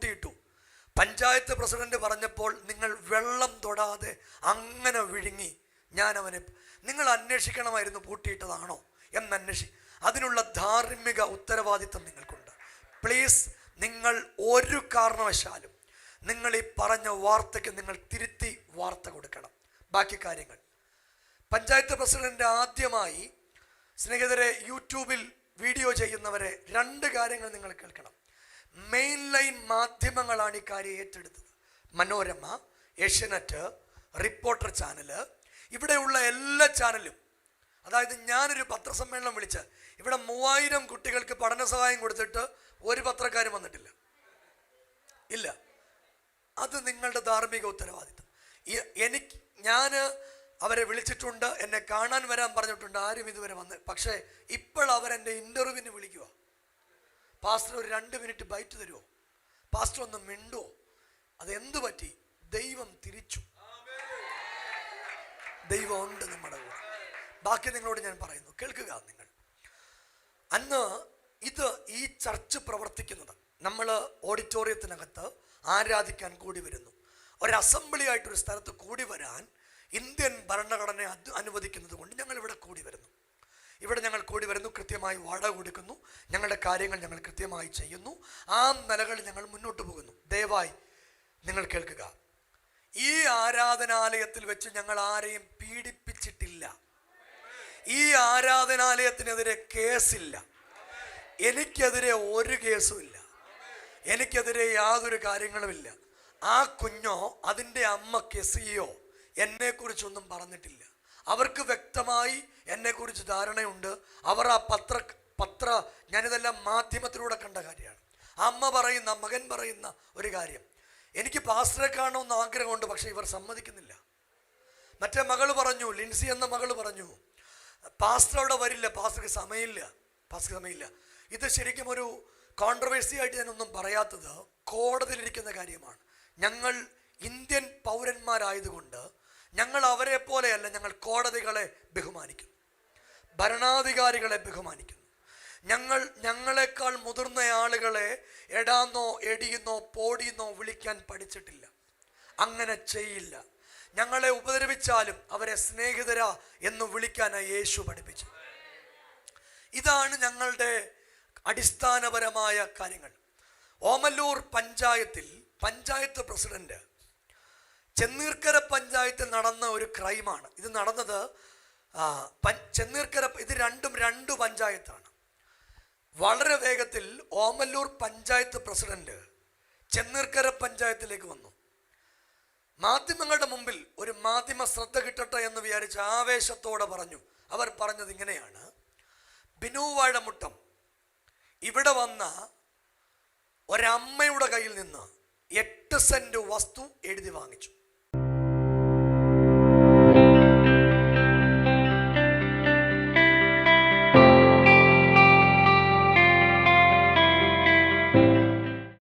പൂട്ടിയിട്ടു. Panchayat president പറഞ്ഞപ്പോൾ നിങ്ങൾ വെള്ളം തൊടാതെ അങ്ങനെ വിഴുങ്ങി. ഞാൻ അവനെ, നിങ്ങൾ അന്വേഷിക്കണമായിരുന്നു പൂട്ടിയിട്ടതാണോ അതിനുള്ള ധാർമ്മിക ഉത്തരവാദിത്വം നിങ്ങൾക്കുണ്ട്. പ്ലീസ്, നിങ്ങൾ ഒരു കാരണവശാലും നിങ്ങൾ ഈ പറഞ്ഞ വാർത്തയ്ക്ക് നിങ്ങൾ തിരുത്തി വാർത്ത കൊടുക്കണം. ബാക്കി കാര്യങ്ങൾ പഞ്ചായത്ത് പ്രസിഡന്റ് ആദ്യമായി, സ്നേഹിതരെ, യൂട്യൂബിൽ വീഡിയോ ചെയ്യുന്നവരെ, 2 കാര്യങ്ങൾ നിങ്ങൾ കേൾക്കണം. മെയിൻ ലൈൻ മാധ്യമങ്ങളാണ് ഈ കാര്യം ഏറ്റെടുത്തത്. മനോരമ, ഏഷ്യാനെറ്റ്, റിപ്പോർട്ടർ ചാനല്, ഇവിടെയുള്ള എല്ലാ ചാനലും. അതായത് ഞാനൊരു പത്രസമ്മേളനം വിളിച്ച് ഇവിടെ 3000 കുട്ടികൾക്ക് പഠന സഹായം കൊടുത്തിട്ട് ഒരു പത്രക്കാരും വന്നിട്ടില്ല. ഇല്ല, അത് നിങ്ങളുടെ ധാർമ്മിക ഉത്തരവാദിത്വം. ഞാൻ അവരെ വിളിച്ചിട്ടുണ്ട്, എന്നെ കാണാൻ വരാൻ പറഞ്ഞിട്ടുണ്ട്, ആരും ഇതുവരെ വന്ന്. പക്ഷേ ഇപ്പോൾ അവരെൻ്റെ ഇൻ്റർവ്യൂവിന് വിളിക്കുക. പാസ്റ്റർ ഒരു 2 മിനിറ്റ് ബൈറ്റ് തരുമോ, പാസ്റ്റർ ഒന്ന് മിണ്ടുമോ? അതെന്തു പറ്റി? ദൈവം തിരിച്ചു. ദൈവം ഉണ്ട് നമ്മുടെ കൂടെ. ബാക്കി നിങ്ങളോട് ഞാൻ പറയുന്നു, കേൾക്കുക നിങ്ങൾ. അന്ന് ഈ ചർച്ച് പ്രവർത്തിക്കുന്നത്, നമ്മൾ ഓഡിറ്റോറിയത്തിനകത്ത് ആരാധിക്കാൻ കൂടി വരുന്നു. ഒരു അസംബ്ലി ആയിട്ടൊരു സ്ഥലത്ത് കൂടി വരാൻ ഇന്ത്യൻ ഭരണഘടന അനുവദിക്കുന്നത് കൊണ്ട് ഞങ്ങൾ ഇവിടെ കൂടി വരുന്നു. കൃത്യമായി വാടക കൊടുക്കുന്നു, ഞങ്ങളുടെ കാര്യങ്ങൾ ഞങ്ങൾ കൃത്യമായി ചെയ്യുന്നു. ആ നിലകളിൽ ഞങ്ങൾ മുന്നോട്ട് പോകുന്നു. ദയവായി നിങ്ങൾ കേൾക്കുക. ഈ ആരാധനാലയത്തിൽ വെച്ച് ഞങ്ങൾ ആരെയും പീഡിപ്പിച്ചിട്ടില്ല. ഈ ആരാധനാലയത്തിനെതിരെ കേസില്ല. എനിക്കെതിരെ ഒരു കേസുമില്ല. എനിക്കെതിരെ യാതൊരു കാര്യങ്ങളുമില്ല. ആ കുഞ്ഞോ അതിൻ്റെ അമ്മ കെസിയോ എന്നെക്കുറിച്ചൊന്നും പറഞ്ഞിട്ടില്ല. അവർക്ക് വ്യക്തമായി എന്നെക്കുറിച്ച് ധാരണയുണ്ട്. അവർ ആ പത്ര ഞാനിതെല്ലാം മാധ്യമത്തിലൂടെ കണ്ട കാര്യമാണ്. അമ്മ പറയുന്ന, മകൻ പറയുന്ന ഒരു കാര്യം, എനിക്ക് പാസ്റ്ററെ കാണണമെന്ന് ആഗ്രഹമുണ്ട്, പക്ഷെ ഇവർ സമ്മതിക്കുന്നില്ല. മറ്റേ മകള് പറഞ്ഞു, ലിൻസി എന്ന മകള് പറഞ്ഞു, പാസ്റ്റർ അവിടെ വരില്ല, പാസ്റ്റർക്ക് സമയമില്ല. ഇത് ശരിക്കും ഒരു കോൺട്രവേഴ്സി ആയിട്ട് ഞാനൊന്നും പറയാത്തത് കോടതിയിലിരിക്കുന്ന കാര്യമാണ്. ഞങ്ങൾ ഇന്ത്യൻ പൗരന്മാരായതുകൊണ്ട് ഞങ്ങൾ അവരെ പോലെയല്ല. ഞങ്ങൾ കോടതികളെ ബഹുമാനിക്കുന്നു, ഭരണാധികാരികളെ ബഹുമാനിക്കുന്നു. ഞങ്ങളെക്കാൾ മുതിർന്ന ആളുകളെ എടാന്നോ എടിയെന്നോ പോടിയെന്നോ വിളിക്കാൻ പഠിച്ചിട്ടില്ല. അങ്ങനെ ചെയ്യില്ല. ഞങ്ങളെ ഉപദ്രവിച്ചാലും അവരെ സ്നേഹിതരാ എന്ന് വിളിക്കാനായി യേശു പഠിപ്പിച്ചു. ഇതാണ് ഞങ്ങളുടെ അടിസ്ഥാനപരമായ കാര്യങ്ങൾ. ഓമല്ലൂർ പഞ്ചായത്ത് പ്രസിഡന്റ്, ചെന്നീർക്കര പഞ്ചായത്തിൽ നടന്ന ഒരു ക്രൈമാണ് ഇത്. നടന്നത് ചെന്നീർക്കര, ഇത് രണ്ടും 2 പഞ്ചായത്താണ്. വളരെ വേഗത്തിൽ ഓമല്ലൂർ പഞ്ചായത്ത് പ്രസിഡന്റ് ചെന്നീർക്കര പഞ്ചായത്തിലേക്ക് വന്നു. മാധ്യമങ്ങളുടെ മുമ്പിൽ ഒരു മാധ്യമ ശ്രദ്ധ കിട്ടട്ടെ എന്ന് വിചാരിച്ച് ആവേശത്തോടെ പറഞ്ഞു. അവർ പറഞ്ഞത് ഇങ്ങനെയാണ്: ബിനു വാഴമുട്ടം ഇവിടെ വന്ന ഒരമ്മയുടെ കയ്യിൽ നിന്ന് 8 സെന്റ് വസ്തു എഴുതി വാങ്ങിച്ചു.